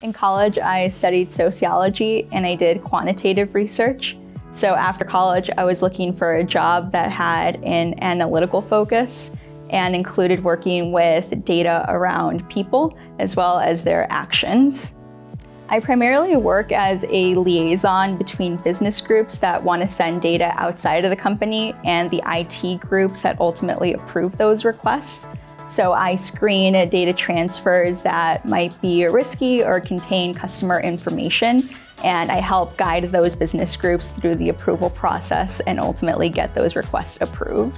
In college, I studied sociology and I did quantitative research. So after college, I was looking for a job that had an analytical focus and included working with data around people as well as their actions. I primarily work as a liaison between business groups that want to send data outside of the company and the IT groups that ultimately approve those requests. So I screen data transfers that might be risky or contain customer information, and I help guide those business groups through the approval process and ultimately get those requests approved.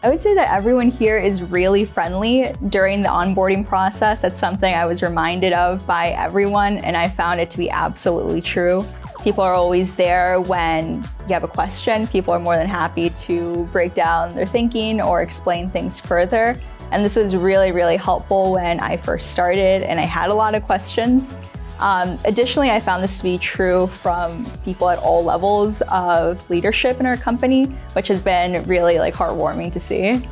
I would say that everyone here is really friendly during the onboarding process. That's something I was reminded of by everyone, and I found it to be absolutely true. People are always there when you have a question. People are more than happy to break down their thinking or explain things further. And this was really, really helpful when I first started and I had a lot of questions. Additionally, I found this to be true from people at all levels of leadership in our company, which has been really heartwarming to see.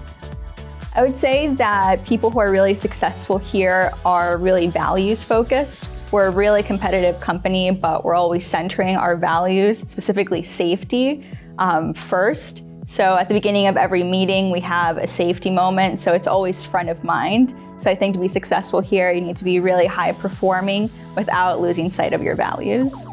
I would say that people who are really successful here are really values focused. We're a really competitive company, but we're always centering our values, specifically safety, first. So at the beginning of every meeting, we have a safety moment, so it's always front of mind. So I think to be successful here, you need to be really high performing without losing sight of your values.